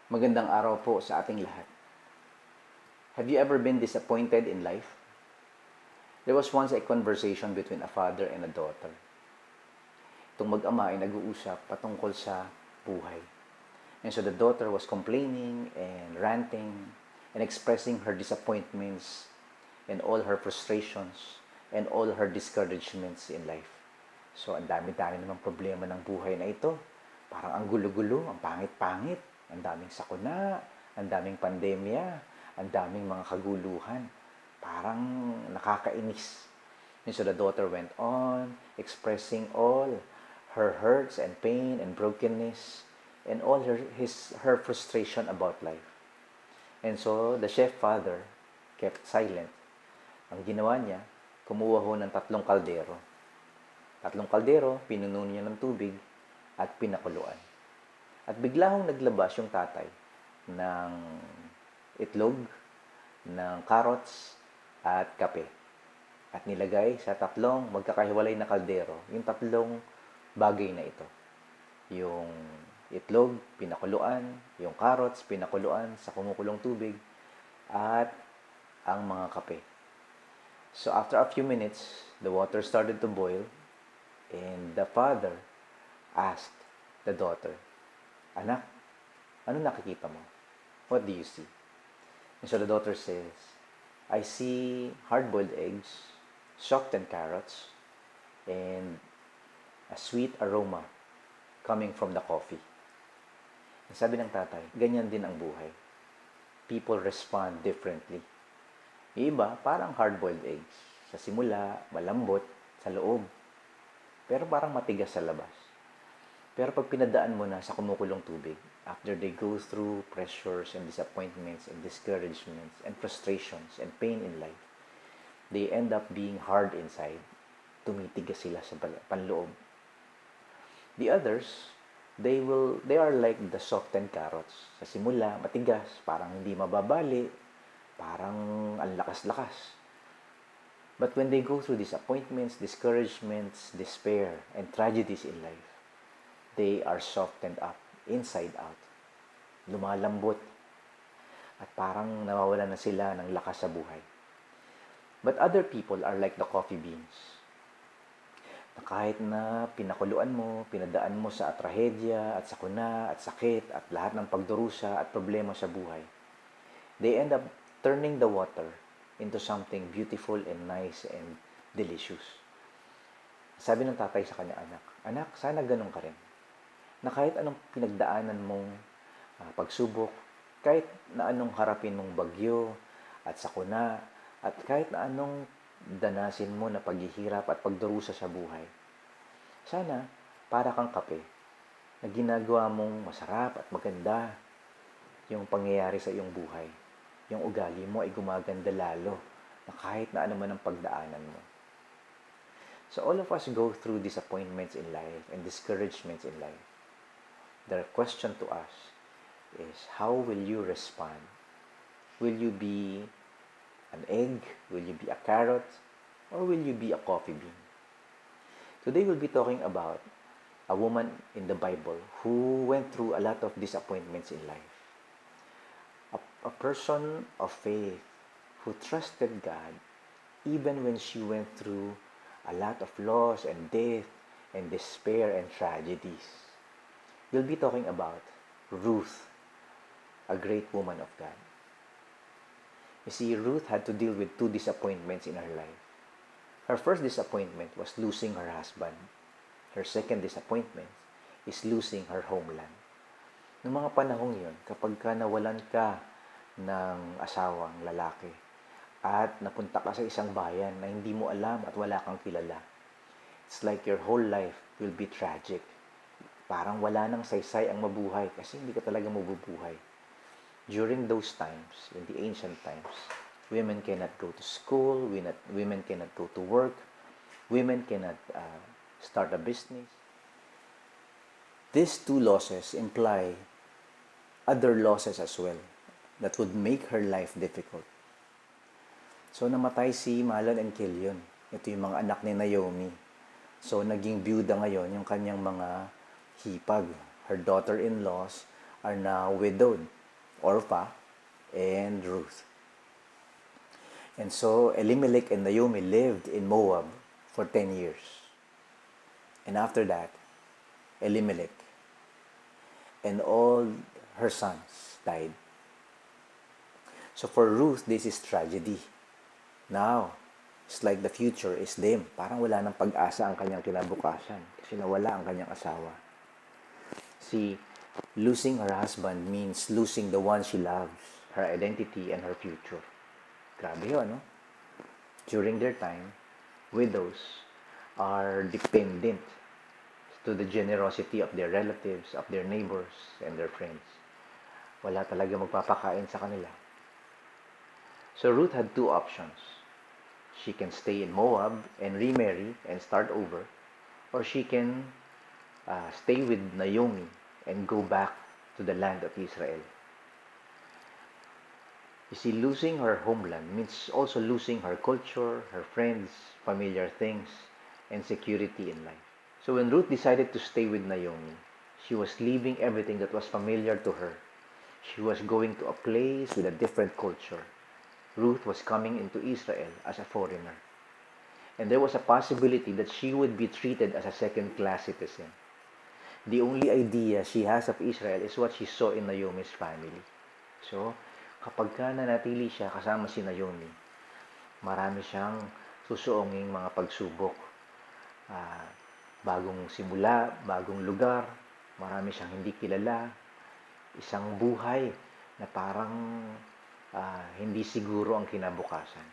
Magandang araw po sa ating lahat. Have you ever been disappointed in life? There was once a conversation between a father and a daughter. Itong mag-ama ay nag-uusap patungkol sa buhay. And so the daughter was complaining and ranting and expressing her disappointments and all her frustrations and all her discouragements in life. So ang dami-dami namang problema ng buhay na ito. Parang ang gulo-gulo, ang pangit-pangit, ang daming sakuna, ang daming pandemya, ang daming mga kaguluhan. Parang nakakainis. And so the daughter went on, expressing all her hurts and pain and brokenness and all her frustration about life. And so the stepfather kept silent. Ang ginawa niya, kumuha ho ng 3 kaldero. 3 kaldero, pinuno niya ng tubig at pinakuluan. At bigla hong naglabas yung tatay ng itlog, ng carrots, at kape. At nilagay sa 3 magkakahiwalay na kaldero, yung 3 bagay na ito. Yung itlog, pinakuluan, yung carrots, pinakuluan sa kumukulong tubig, at ang mga kape. So after a few minutes, the water started to boil, and the father asked the daughter, "Anak, ano nakikita mo? What do you see?" And so the daughter says, "I see hard-boiled eggs, softened carrots, and a sweet aroma coming from the coffee." And sabi ng tatay, ganyan din ang buhay. People respond differently. Yung iba, parang hard-boiled eggs. Sa simula, malambot, sa loob. Pero parang matigas sa labas. Pero pag pinadaan mo na sa kumukulong tubig, after they go through pressures and disappointments and discouragements and frustrations and pain in life, they end up being hard inside. Tumitigas sila sa panloob. The others, they are like the softened carrots. Sa simula, matigas, parang hindi mababali, parang ang lakas-lakas. But when they go through disappointments, discouragements, despair, and tragedies in life, they are softened up, inside out. Lumalambot. At parang nawawalan na sila ng lakas sa buhay. But other people are like the coffee beans. Na kahit na pinakuluan mo, pinadaan mo sa trahedya, at sakuna, at sakit, at lahat ng pagdurusa at problema sa buhay, they end up turning the water into something beautiful and nice and delicious. Sabi ng tatay sa kanya, anak, sana ganun ka rin. Na kahit anong pinagdaanan mong pagsubok, kahit na anong harapin mong bagyo at sakuna, at kahit na anong danasin mo na paghihirap at pagdurusa sa buhay, sana para kang kape na ginagawa mong masarap at maganda yung pangyayari sa iyong buhay. Yung ugali mo ay gumaganda lalo na kahit na ano man ang pagdaanan mo. So all of us go through disappointments in life and discouragements in life. The question to us is, how will you respond? Will you be an egg? Will you be a carrot? Or will you be a coffee bean? Today we'll be talking about a woman in the Bible who went through a lot of disappointments in life. A person of faith who trusted God even when she went through a lot of loss and death and despair and tragedies. We'll be talking about Ruth, a great woman of God. You see, Ruth had to deal with 2 disappointments in her life. Her first disappointment was losing her husband. Her second disappointment is losing her homeland. Noong mga panahong yun, kapag ka nawalan ka ng asawang lalaki at napunta ka sa isang bayan na hindi mo alam at wala kang kilala, it's like your whole life will be tragic. Parang wala nang saysay ang mabuhay kasi hindi ka talaga mabubuhay. During those times, in the ancient times, women cannot go to school, women cannot go to work, women cannot start a business. These 2 losses imply other losses as well that would make her life difficult. So, namatay si Mahlon and Kilion. Ito yung mga anak ni Naomi. So, naging byuda ngayon yung kanyang mga hipag. Her daughter-in-laws are now widowed. Orpah, and Ruth. And so Elimelech and Naomi lived in Moab for 10 years. And after that, Elimelech and all her sons died. So for Ruth, this is tragedy. Now, it's like the future is dim. Parang wala ng pag-asa ang kanyang kinabukasan kasi nawala ang kanyang asawa. See, losing her husband means losing the one she loves, her identity, and her future. Grabe yun, no? During their time, widows are dependent to the generosity of their relatives, of their neighbors, and their friends. Wala talaga magpapakain sa kanila. So Ruth had two options. She can stay in Moab and remarry and start over, or she can stay with Naomi and go back to the land of Israel. You see, losing her homeland means also losing her culture, her friends, familiar things, and security in life. So when Ruth decided to stay with Naomi, she was leaving everything that was familiar to her. She was going to a place with a different culture. Ruth was coming into Israel as a foreigner. And there was a possibility that she would be treated as a second-class citizen. The only idea she has of Israel is what she saw in Naomi's family. So, kapag ka nanatili siya kasama si Naomi, marami siyang susuonging mga pagsubok. Bagong simula, bagong lugar, marami siyang hindi kilala, isang buhay na parang hindi siguro ang kinabukasan.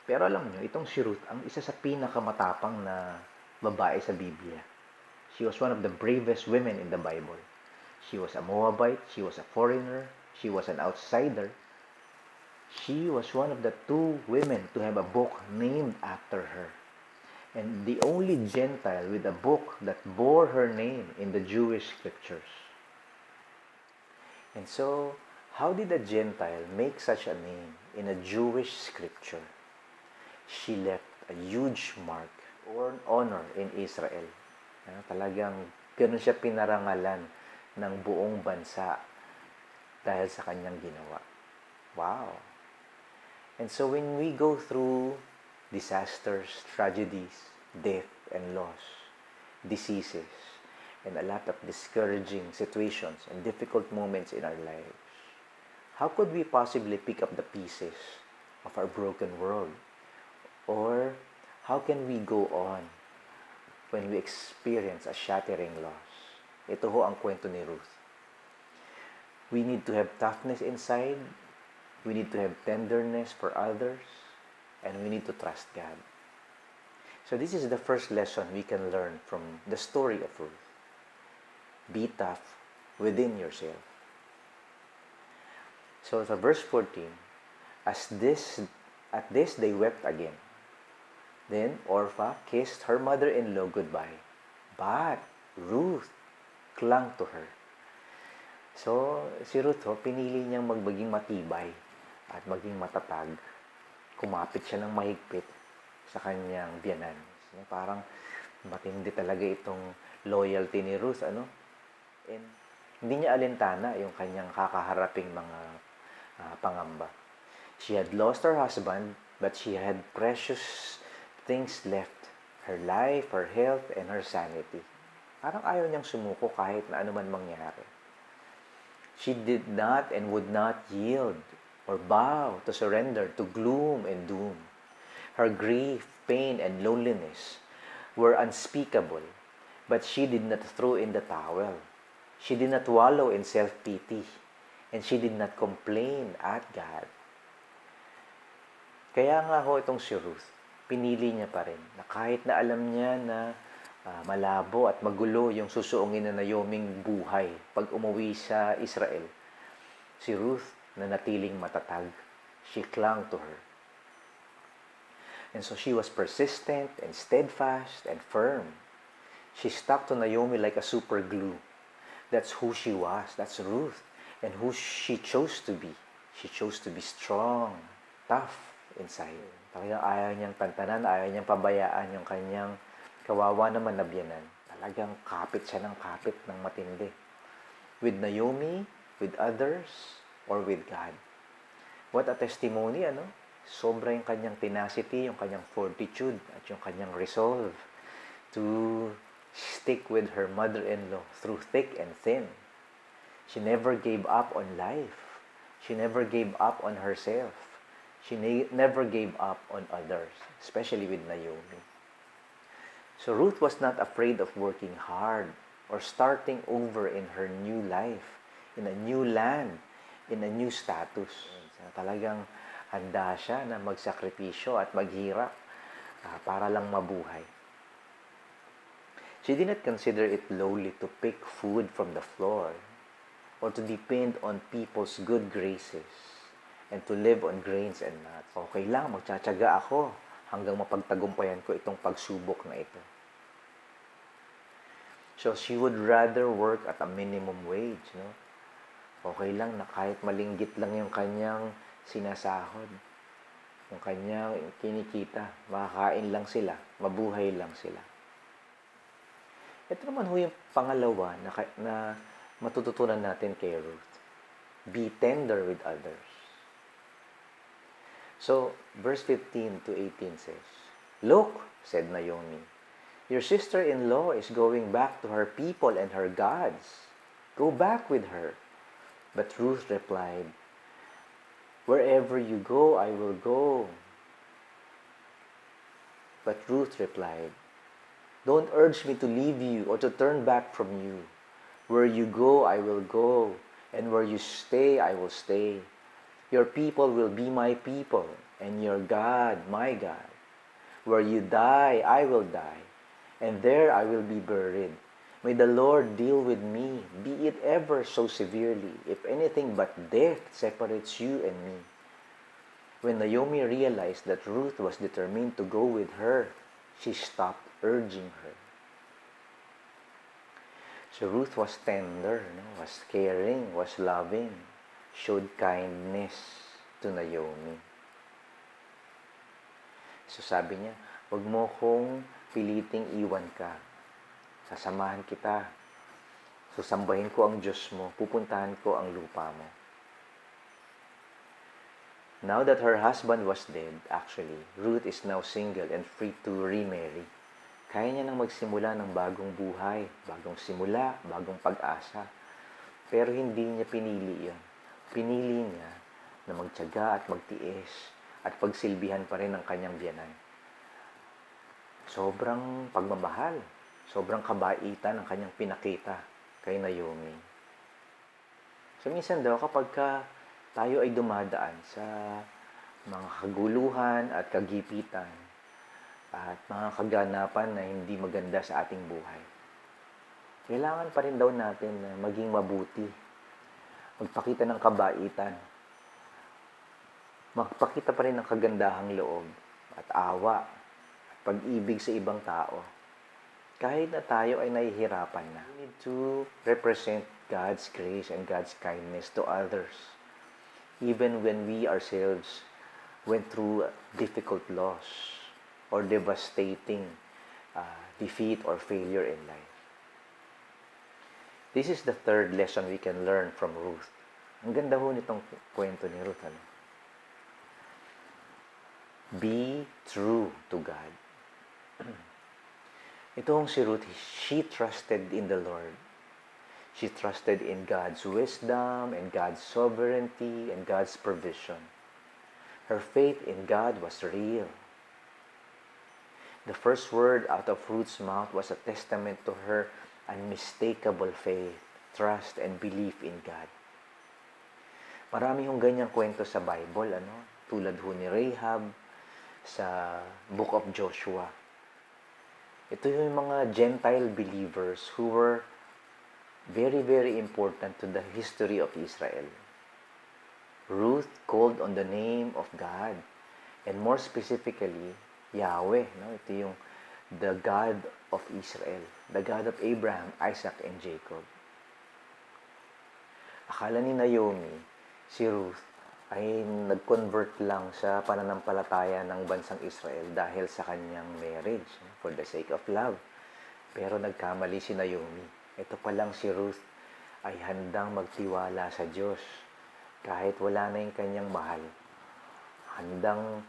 Pero alam niyo, itong si Ruth, ang isa sa pinakamatapang na babae sa Biblia. She was one of the bravest women in the Bible. She was a Moabite, she was a foreigner, she was an outsider. She was one of the two women to have a book named after her. And the only Gentile with a book that bore her name in the Jewish scriptures. And so, how did a Gentile make such a name in a Jewish scripture? She left a huge mark or honor in Israel. Talagang ganun siya pinarangalan ng buong bansa dahil sa kanyang ginawa. Wow! And so when we go through disasters, tragedies, death and loss, diseases, and a lot of discouraging situations and difficult moments in our lives, how could we possibly pick up the pieces of our broken world? Or how can we go on when we experience a shattering loss? Ito ho ang kwento ni Ruth. We need to have toughness inside, we need to have tenderness for others, and we need to trust God. So this is the first lesson we can learn from the story of Ruth. Be tough within yourself. So sa verse 14, at this they wept again. Then Orpah kissed her mother-in-law goodbye, but Ruth clung to her. So si Ruth, pinili niyang maging matibay at maging matatag. Kumapit siya ng mahigpit sa kanyang biyanan. Parang matindi talaga itong loyalty ni Ruth, ano? And hindi niya alintana yung kanyang kakaharaping mga pangamba. She had lost her husband, but she had precious things left. Her life, her health, and her sanity. Parang ayaw niyang sumuko kahit na anuman mangyari. She did not and would not yield or bow to surrender to gloom and doom. Her grief, pain, and loneliness were unspeakable, but she did not throw in the towel. She did not wallow in self-pity, and she did not complain at God. Kaya nga ho itong si Ruth, pinili niya pa rin na kahit na alam niya na malabo at magulo yung susuungin na Naoming buhay pag umuwi sa Israel, si Ruth na natiling matatag, she clung to her. And so she was persistent and steadfast and firm. She stuck to Naomi like a super glue. That's who she was. That's Ruth. And who she chose to be. She chose to be strong, tough inside. Talagang ayaw niyang tantanan, ayaw niyang pabayaan yung kanyang kawawa naman na biyanan. Talagang kapit siya ng kapit ng matindi. With Naomi, with others, or with God. What a testimony, ano? Sobra yung kanyang tenacity, yung kanyang fortitude, at yung kanyang resolve to stick with her mother-in-law through thick and thin. She never gave up on life. She never gave up on herself. She never gave up on others, especially with Naomi. So Ruth was not afraid of working hard or starting over in her new life, in a new land, in a new status. Talagang handa siya na magsakripisyo at maghirap para lang mabuhay. She did not consider it lowly to pick food from the floor or to depend on people's good graces and to live on grains and nuts. Okay lang, magtsatsaga ako hanggang mapagtagumpayan ko itong pagsubok na ito. So she would rather work at a minimum wage, no? Okay lang na kahit malinggit lang yung kanyang sinasahod, yung kanyang kinikita, makakain lang sila, mabuhay lang sila. Ito naman ho yung pangalawa na matututunan natin kay Ruth. Be tender with others. So, verse 15 to 18 says, "Look," said Naomi, "your sister-in-law is going back to her people and her gods. Go back with her." But Ruth replied, "Wherever you go, I will go." But Ruth replied, "Don't urge me to leave you or to turn back from you. Where you go, I will go, and where you stay, I will stay. Your people will be my people, and your God, my God. Where you die, I will die, and there I will be buried. May the Lord deal with me, be it ever so severely, if anything but death separates you and me." When Naomi realized that Ruth was determined to go with her, she stopped urging her. So Ruth was tender, was caring, was loving, showed kindness to Naomi. So sabi niya, "Wag mo kong piliting iwan ka. Sasamahan kita. Susambahin ko ang Diyos mo. Pupuntahan ko ang lupa mo." Now that her husband was dead, actually, Ruth is now single and free to remarry. Kaya niya nang magsimula ng bagong buhay, bagong simula, bagong pag-asa. Pero hindi niya pinili yun. Pinili niya na magtiyaga at magtiis at pagsilbihan pa rin ang kanyang biyanan. Sobrang pagmamahal, sobrang kabaitan ang kanyang pinakita kay Naomi. So minsan daw kapag tayo ay dumadaan sa mga kaguluhan at kagipitan at mga kaganapan na hindi maganda sa ating buhay, kailangan pa rin daw natin na maging mabuti, magpakita ng kabaitan, magpakita pa rin ng kagandahang loob at awa at pag-ibig sa ibang tao. Kahit na tayo ay nahihirapan na, we need to represent God's grace and God's kindness to others. Even when we ourselves went through difficult loss or devastating defeat or failure in life. This is the third lesson we can learn from Ruth. Ang ganda ho nitong kwento ni Ruth. Be true to God. Itong si Ruth, she trusted in the Lord. She trusted in God's wisdom and God's sovereignty and God's provision. Her faith in God was real. The first word out of Ruth's mouth was a testament to her unmistakable faith, trust, and belief in God. Marami hong ganyang kwento sa Bible, tulad ho ni Rahab sa Book of Joshua. Ito yung mga Gentile believers who were very, very important to the history of Israel. Ruth called on the name of God, and more specifically, Yahweh. Ito yung the God of Israel, the God of Abraham, Isaac, and Jacob. Akala ni Naomi, si Ruth ay nag-convert lang sa pananampalataya ng bansang Israel dahil sa kanyang marriage, for the sake of love. Pero nagkamali si Naomi. Ito pa lang si Ruth ay handang magtiwala sa Diyos kahit wala na yung kanyang mahal. Handang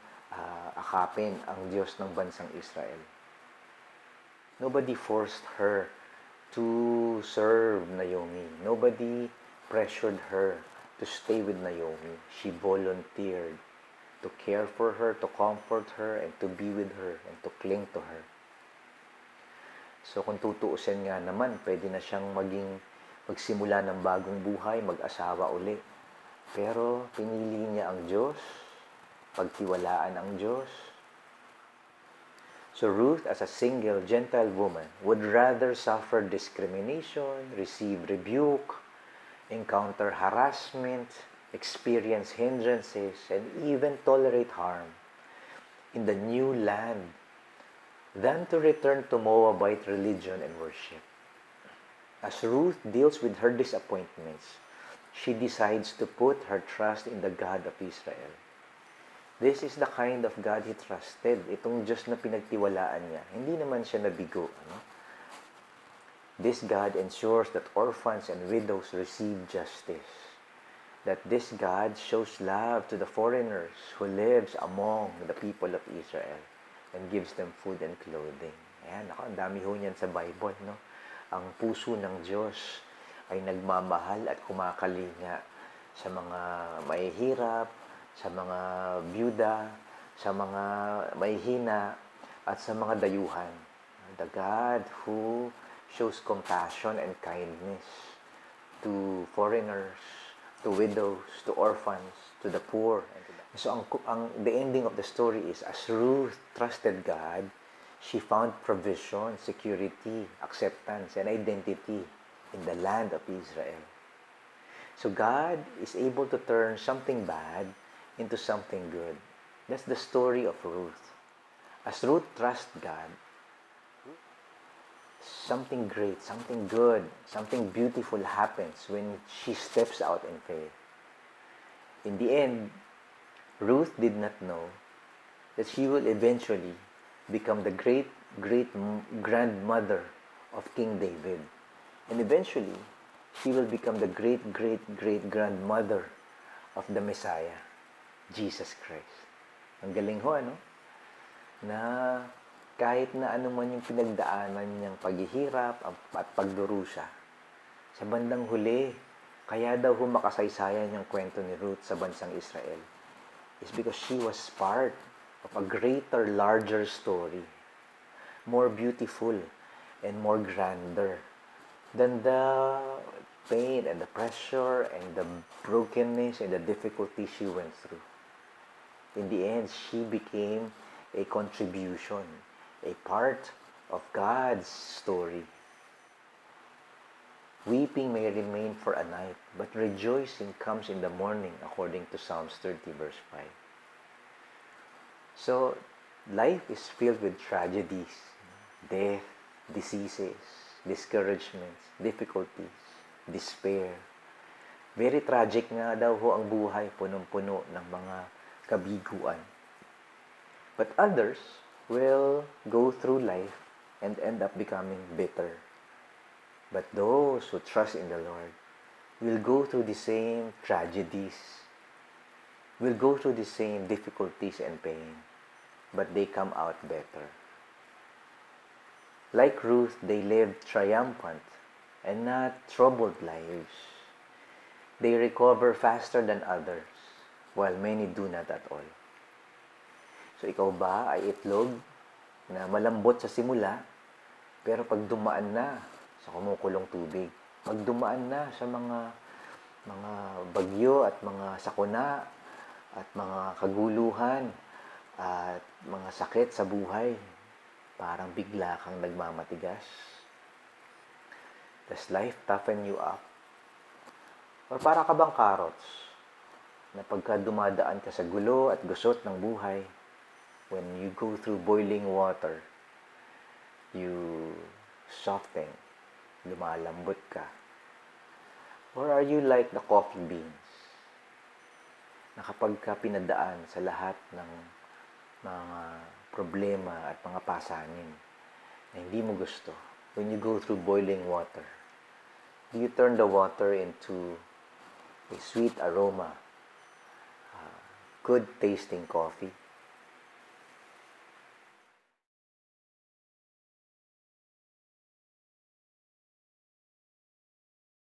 akapin ang Diyos ng bansang Israel. Nobody forced her to serve Naomi. Nobody pressured her to stay with Naomi. She volunteered to care for her, to comfort her, and to be with her, and to cling to her. So kung tutuusin nga naman, pwede na siyang magsimula ng bagong buhay, mag-asawa uli. Pero pinili niya ang Diyos, pagtiwalaan ang Diyos. So Ruth, as a single Gentile woman, would rather suffer discrimination, receive rebuke, encounter harassment, experience hindrances, and even tolerate harm in the new land than to return to Moabite religion and worship. As Ruth deals with her disappointments, she decides to put her trust in the God of Israel. This is the kind of God he trusted. Itong Diyos na pinagtiwalaan niya. Hindi naman siya nabigo. This God ensures that orphans and widows receive justice. That this God shows love to the foreigners who lives among the people of Israel and gives them food and clothing. Ayan, ang dami ho niyan sa Bible, no? Ang puso ng Diyos ay nagmamahal at kumakalinga sa mga mahihirap, sa mga byuda, sa mga mahihina, at sa mga dayuhan. The God who shows compassion and kindness to foreigners, to widows, to orphans, to the poor. So the ending of the story is, as Ruth trusted God, she found provision, security, acceptance, and identity in the land of Israel. So God is able to turn something bad into something good. That's the story of Ruth. As Ruth trusts God, something great, something good, something beautiful happens when she steps out in faith. In the end, Ruth did not know that she will eventually become the great-grandmother of King David. And eventually, she will become the great-great-great-grandmother of the Messiah, Jesus Christ. Ang galing ho, ano? Na kahit na ano man yung pinagdaanan niyang paghihirap at pagdurusa, sa bandang huli, kaya daw ho makasaysayan yung kwento ni Ruth sa bansang Israel is because she was part of a greater, larger story, more beautiful and more grander than the pain and the pressure and the brokenness and the difficulty she went through. In the end, she became a contribution, a part of God's story. Weeping may remain for a night, but rejoicing comes in the morning, according to Psalms 30, verse 5. So, life is filled with tragedies, death, diseases, discouragements, difficulties, despair. Very tragic nga daw ho ang buhay, punong-puno ng mga kabiguan. But others will go through life and end up becoming bitter. But those who trust in the Lord will go through the same tragedies, will go through the same difficulties and pain, but they come out better. Like Ruth, they lived triumphant and not troubled lives. They recover faster than others, while many do not at all. So ikaw ba ay itlog na malambot sa simula, pero pag dumaan na sa kumukulong tubig, pag dumaan na sa mga bagyo at mga sakuna at mga kaguluhan at mga sakit sa buhay, parang bigla kang nagmamatigas? Does life toughen you up? Or para ka bang carrots na pagka dumadaan ka sa gulo at gusot ng buhay, when you go through boiling water, you soften, lumalambot ka? Or are you like the coffee beans na kapag ka pinadaan sa lahat ng mga problema at mga pasanin na hindi mo gusto, when you go through boiling water, Do you turn the water into a sweet aroma, good tasting coffee?